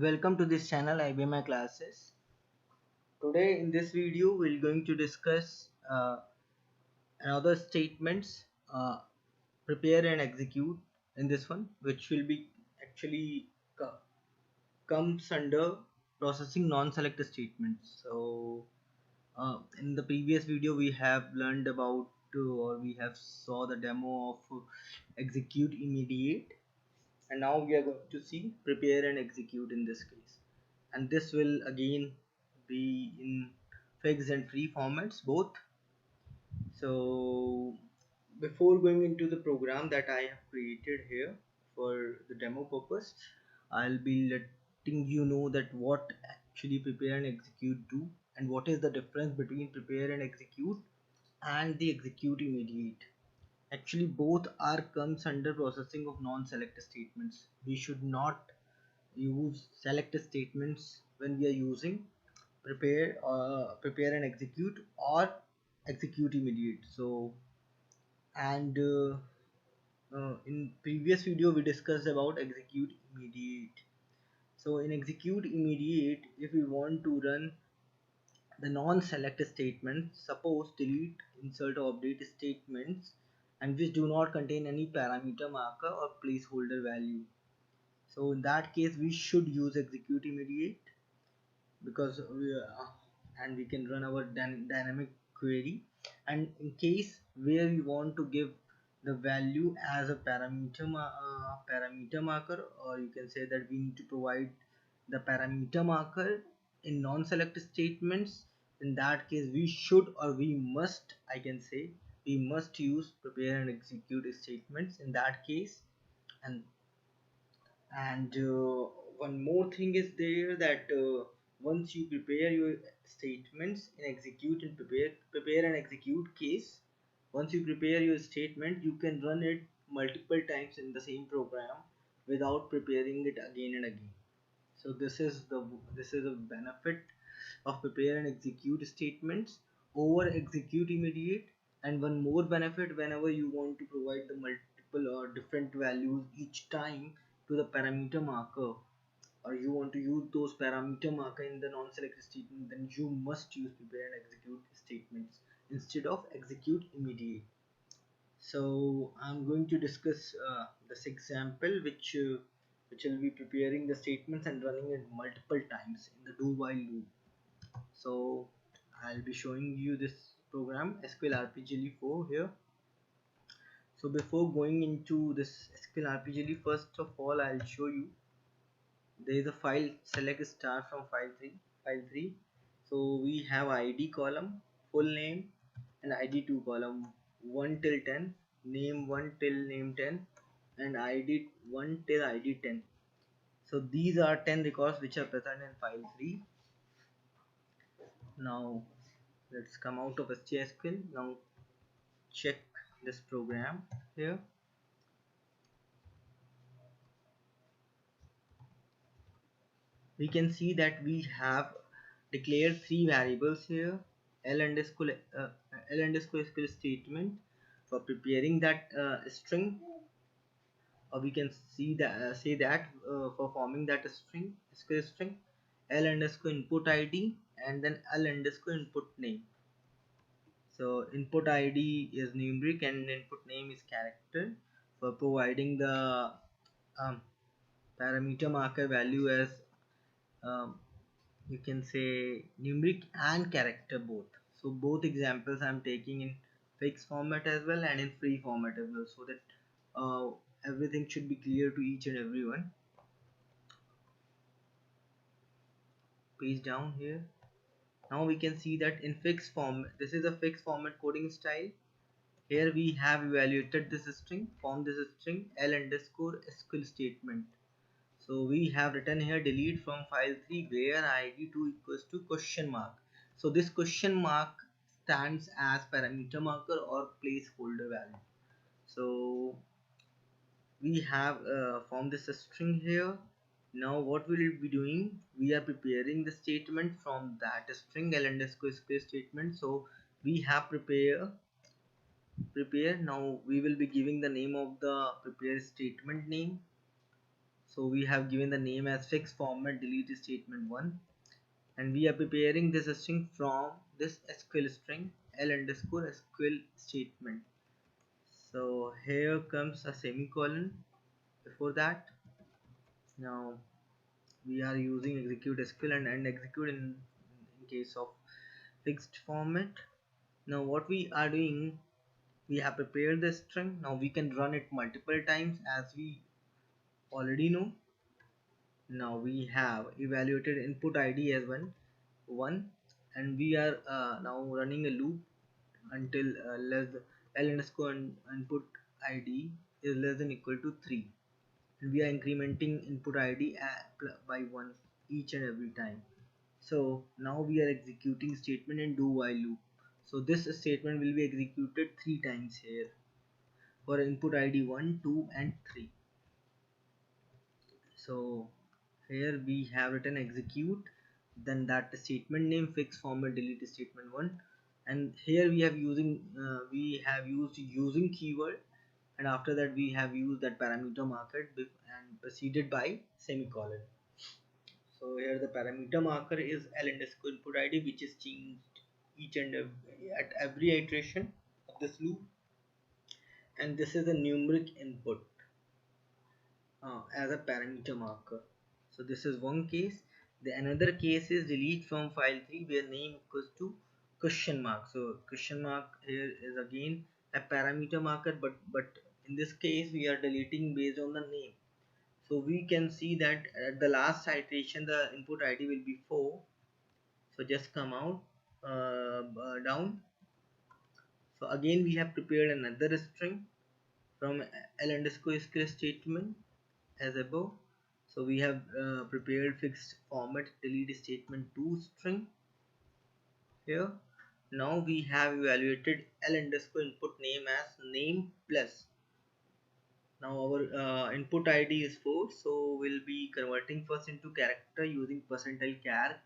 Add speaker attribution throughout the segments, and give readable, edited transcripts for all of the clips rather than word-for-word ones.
Speaker 1: Welcome to this channel IBMi classes. Today in this video we're going to discuss another statements prepare and execute in this one, which will be actually comes under processing non-select statements. So in the previous video we have learned about or we have saw the demo of execute immediate, and now we are going to see prepare and execute in this case, and this will again be in fixed and free formats both. So before going into the program that I have created here for the demo purpose, I'll be letting you know that what actually prepare and execute do, and what is the difference between prepare and execute and the execute immediate. Actually both are comes under processing of non-select statements. We should not use select statements when we are using prepare and execute or execute immediate. So and in previous video we discussed about execute immediate. So in execute immediate, if we want to run the non-select statements, suppose delete, insert or update statements, and which do not contain any parameter marker or placeholder value, so in that case we should use execute immediate, because and we can run our dynamic query. And in case where we want to give the value as a parameter marker, or you can say that we need to provide the parameter marker in non-select statements, in that case we should, or we must, I can say, we must use prepare and execute statements in that case. And one more thing is there, that once you prepare your statements in execute and prepare and execute case, once you prepare your statement you can run it multiple times in the same program without preparing it again and again. So this is a benefit of prepare and execute statements over execute immediate. And one more benefit, whenever you want to provide the multiple or different values each time to the parameter marker, or you want to use those parameter marker in the non-select statement, then you must use prepare and execute statements instead of execute immediate. So I'm going to discuss this example, which will be preparing the statements and running it multiple times in the do while loop. So I'll be showing you this program SQLRPGLE 4 here. So before going into this SQLRPGLE, first of all I'll show you there is a file, select start from file 3. So we have ID column, full name, and ID2 column, 1 till 10, name 1 till name 10, and ID 1 till ID 10. So these are 10 records which are present in file 3. Now let's come out of SQL. Now check this program here. We can see that we have declared 3 variables here: l underscore SQL statement for preparing that string, or we can see that say that for forming that string, SQL string, l underscore input ID, and then l underscore input name. So input ID is numeric and input name is character, for providing the um, parameter marker value as um, you can say numeric and character both. So both examples I'm taking in fixed format as well and in free format as well, so that everything should be clear to each and everyone. Page down here. Now we can see that in fixed format, this is a fixed format coding style. Here we have evaluated this string, formed this string l underscore SQL statement. So we have written here delete from file 3 where id2 equals to question mark. So this question mark stands as parameter marker or placeholder value. So we have formed this string here. Now what we will be doing, we are preparing the statement from that string l underscore SQL statement. So we have prepare. Now we will be giving the name of the prepare statement name. So we have given the name as fixed format delete statement 1, and we are preparing this string from this SQL string L underscore SQL statement. So here comes a semicolon before that. Now we are using execute SQL and execute in case of fixed format. Now what we are doing, we have prepared the string. Now we can run it multiple times as we already know. Now we have evaluated input ID as one, and we are now running a loop until L underscore input ID is less than equal to 3, and we are incrementing input ID by 1 each and every time. So now we are executing statement in do while loop. So this statement will be executed 3 times here for input ID 1, 2 and 3. So here we have written execute, then that statement name fix format delete statement 1, and here we have used using keyword, and after that we have used that parameter marker and preceded by semicolon. So here the parameter marker is L underscore input ID, which is changed each and at every iteration of this loop, and this is a numeric input as a parameter marker. So this is one case. The another case is delete from file 3 where name equals to question mark. So question mark here is again a parameter marker, but in this case we are deleting based on the name. So we can see that at the last iteration the input ID will be 4. So just come out down. So again we have prepared another string from L underscore SQL statement as above. So we have prepared fixed format delete statement 2 string here. Now we have evaluated L underscore input name as name plus. Now our input ID is 4, so we'll be converting first into character using percentile char,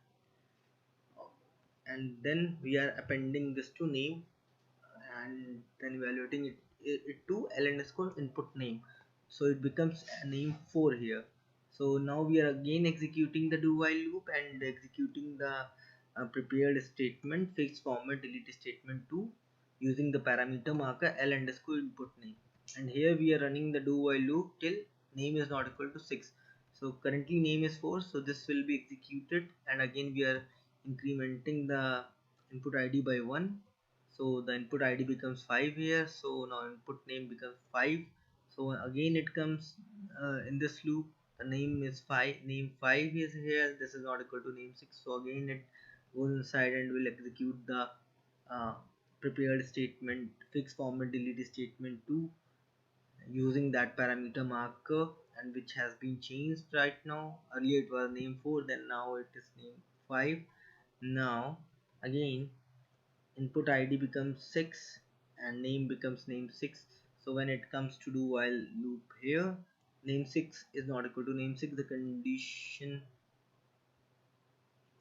Speaker 1: and then we are appending this to name and then evaluating it to L underscore input name. So it becomes a name 4 here. So now we are again executing the do while loop and executing the prepared statement fixed format delete statement 2 using the parameter marker L underscore input name, and here we are running the do while loop till name is not equal to 6. So currently name is 4, so this will be executed, and again we are incrementing the input ID by 1. So the input ID becomes 5 here, so now input name becomes 5. So again it comes in this loop, the name is 5, name 5 is here, this is not equal to name 6. So again it goes inside and will execute the uh, prepared statement fixed format delete statement 2 using that parameter marker, and which has been changed right now. Earlier it was name 4, then now it is name 5. Now again input ID becomes 6 and name becomes name 6. So when it comes to do while loop here, name 6 is not equal to name 6, the condition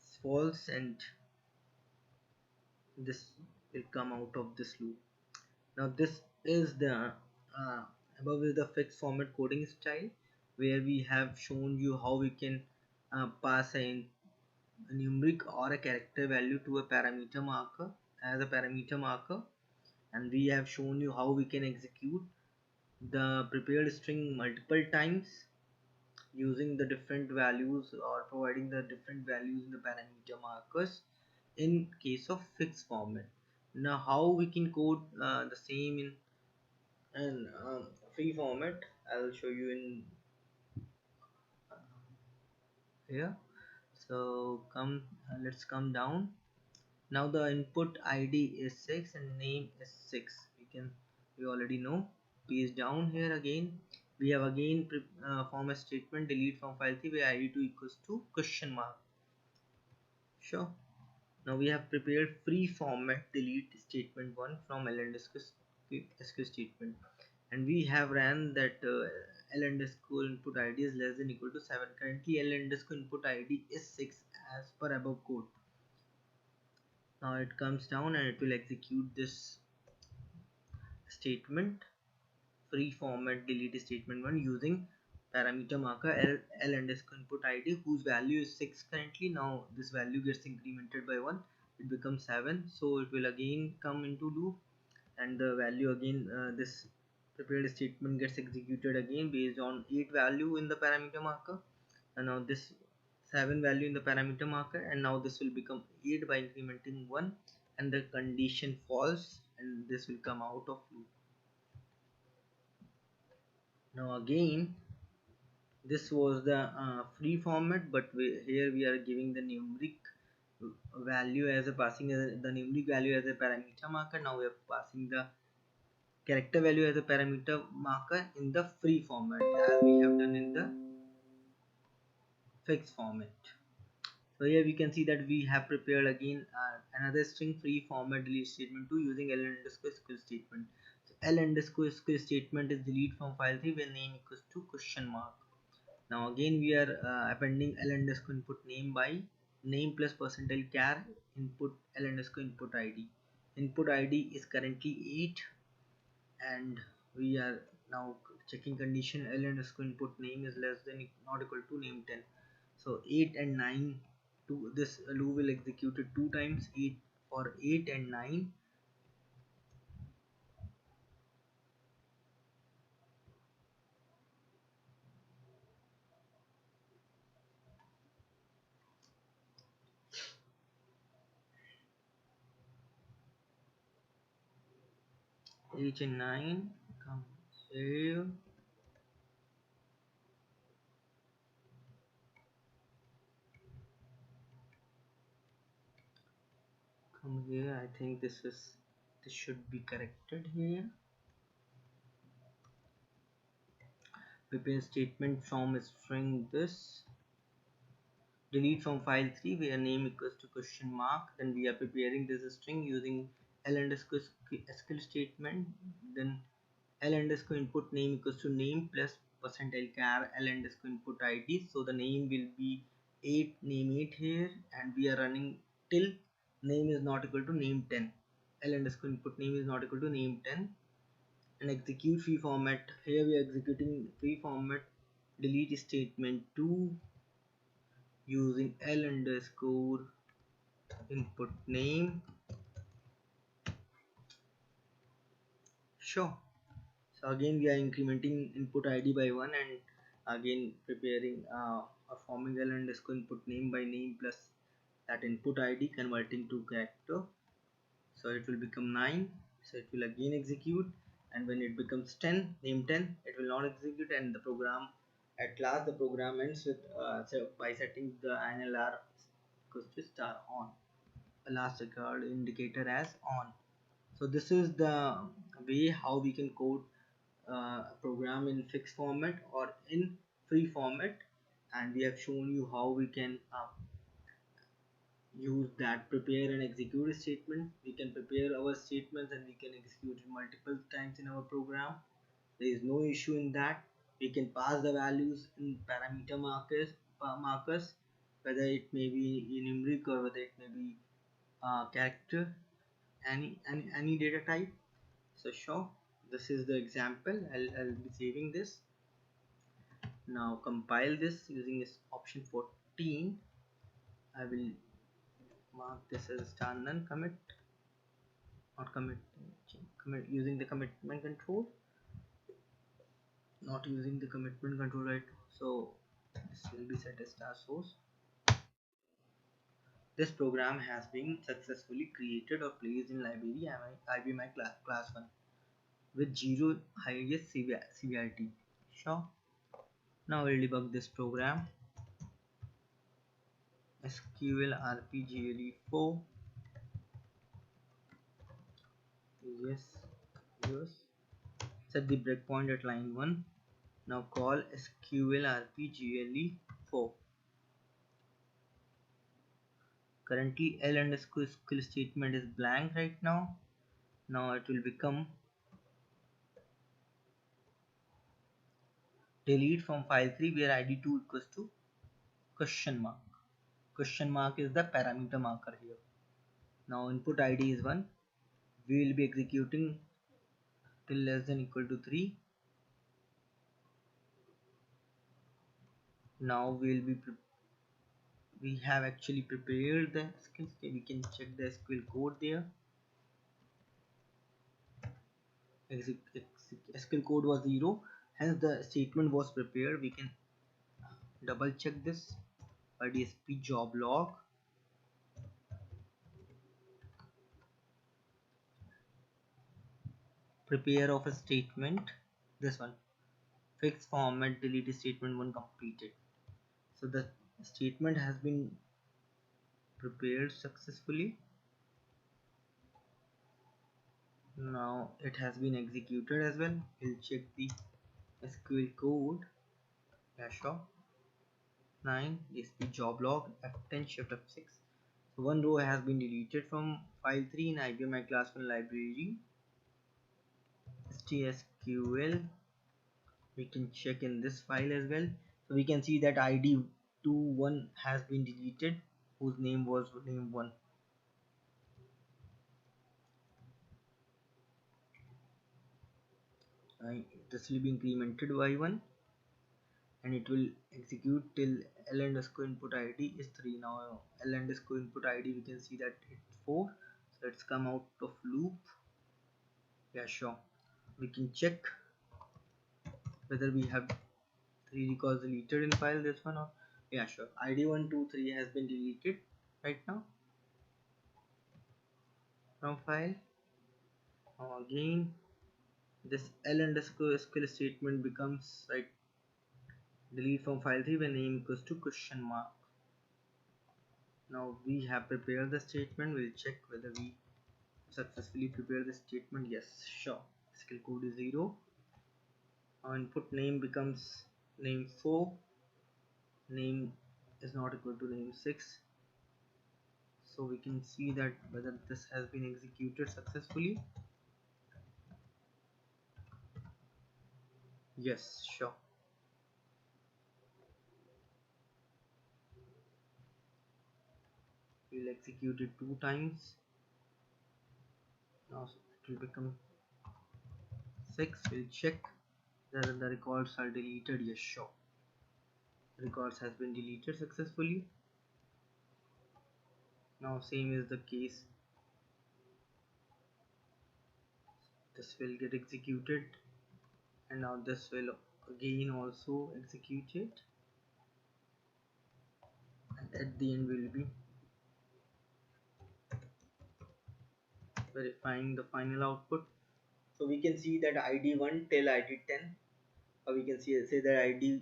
Speaker 1: is false, and this will come out of this loop. Now this is the above is the fixed format coding style, where we have shown you how we can pass a numeric or a character value to a parameter marker as a parameter marker, and we have shown you how we can execute the prepared string multiple times using the different values or providing the different values in the parameter markers in case of fixed format. Now how we can code the same in an free format, I'll show you in here. So let's come down. Now the input ID is 6 and name is 6. We already know. Paste down here again. We have again form a statement delete from file 3 where id2 equals to question mark. Sure. Now we have prepared free format delete statement 1 from L underscore SQL statement, and we have ran that L underscore input ID is less than equal to 7. Currently L underscore input ID is 6 as per above code. Now it comes down and it will execute this statement free format delete statement 1 using parameter marker L underscore input id whose value is 6 currently. Now this value gets incremented by 1, it becomes 7, so it will again come into loop, and the value again, this prepared statement gets executed again based on 8 value in the parameter marker, and now this 7 value in the parameter marker, and now this will become 8 by incrementing 1, and the condition false, and this will come out of loop. Now again, this was the free format, but here we are giving the numeric value as a passing as the numeric value as a parameter marker. Now we are passing the character value as a parameter marker in the free format as we have done in the fixed format. So here we can see that we have prepared again another string free format delete statement 2 using L underscore SQL statement. So L underscore SQL statement is delete from file 3 where name equals to question mark. Now again we are appending L underscore input name by name plus percentile char input L underscore input id. Input id is currently 8, and we are now checking condition L underscore input name is less than not equal to name 10. So 8 and 9, to this loop will execute it 2 times, 8 for 8 and 9. H and 9 come here, come here. I think this should be corrected here. Prepare statement from string this delete from file 3 where name equals to question mark. Then we are preparing this string using L underscore SQL statement. Then L underscore input name equals to name plus percentile char L underscore input id. So the name will be 8 name 8 here, and we are running till name is not equal to name 10. L underscore input name is not equal to name 10, and execute free format. Here we are executing free format delete statement 2 using L underscore input name. Sure. So again we are incrementing input id by 1, and again preparing or forming L underscore input name by name plus that input id converting to character. So it will become 9, so it will again execute, and when it becomes 10 name 10 it will not execute, and the program at last the program ends with by setting the INLR equals to star on, last record indicator as on. So this is the way how we can code program in fixed format or in free format, and we have shown you how we can use that prepare and execute statement. We can prepare our statements and we can execute it multiple times in our program. There is no issue in that. We can pass the values in parameter markers, whether it may be numeric or whether it may be character, any data type. So sure, this is the example. I'll be saving this. Now compile this using this option 14. I will mark this as star none commit, not commit using the commitment control, not using the commitment control right. So this will be set as star source. This program has been successfully created or placed in library IBMi class 1 with 0 highest severity. Sure. Now we'll debug this program. SQLRPGLE 4. Yes. Set the breakpoint at line 1. Now call SQLRPGLE 4. Currently L underscore SQL statement is blank right now. Now it will become delete from file 3 where id2 equals to question mark. Question mark is the parameter marker here. Now input id is 1. We will be executing till less than equal to 3. Now we have actually prepared the skills. We can check the SQL code there. SQL code was 0, hence the statement was prepared. We can double check this by DSP job log. Prepare of a statement, this one, fixed format delete statement 1 completed. So the statement has been prepared successfully. Now it has been executed as well. We'll check the SQL code. Yeah, sure. 9 DSP job log F10 shift F6. So one row has been deleted from file 3 in IBMi class 1 library. STSQL, we can check in this file as well. So we can see that ID 21 has been deleted, whose name was name 1. This will be incremented by 1 and it will execute till L underscore input ID is 3. Now L underscore input ID, we can see that it's 4. So let's come out of loop. Yeah, sure. We can check whether we have 3 records deleted in file, this one, or yeah, sure, ID 123 has been deleted right now from file. Now again this L underscore SQL statement becomes right, delete from file 3 when name equals to question mark. Now we have prepared the statement. We'll check whether we successfully prepare the statement. Yes, sure. SQL code is 0. Our input name becomes name 4. Name is not equal to name 6. So we can see that whether this has been executed successfully. Yes, sure. We'll execute it 2 times. Now it will become 6. We'll check whether the records are deleted. Yes, sure. Records has been deleted successfully. Now same is the case. This will get executed and now this will again also execute it, and at the end we'll be verifying the final output. So we can see that ID 1 till ID 10, or we can say that ID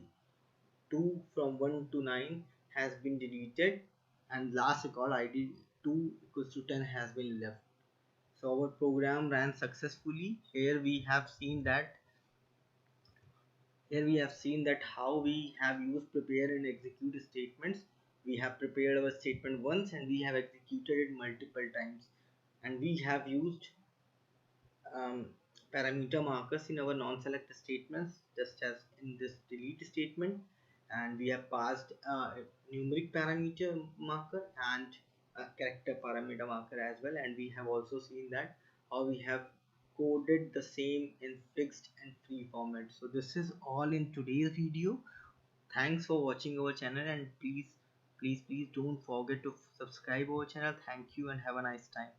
Speaker 1: 2 from 1 to 9 has been deleted, and last record ID 2 equals to 10 has been left. So our program ran successfully. Here we have seen that how we have used prepare and execute statements. We have prepared our statement once and we have executed it multiple times, and we have used um, parameter markers in our non-select statements, just as in this delete statement, and we have passed a numeric parameter marker and a character parameter marker as well, and we have also seen that how we have coded the same in fixed and free format. So this is all in today's video. Thanks for watching our channel, and please don't forget to subscribe our channel. Thank you and have a nice time.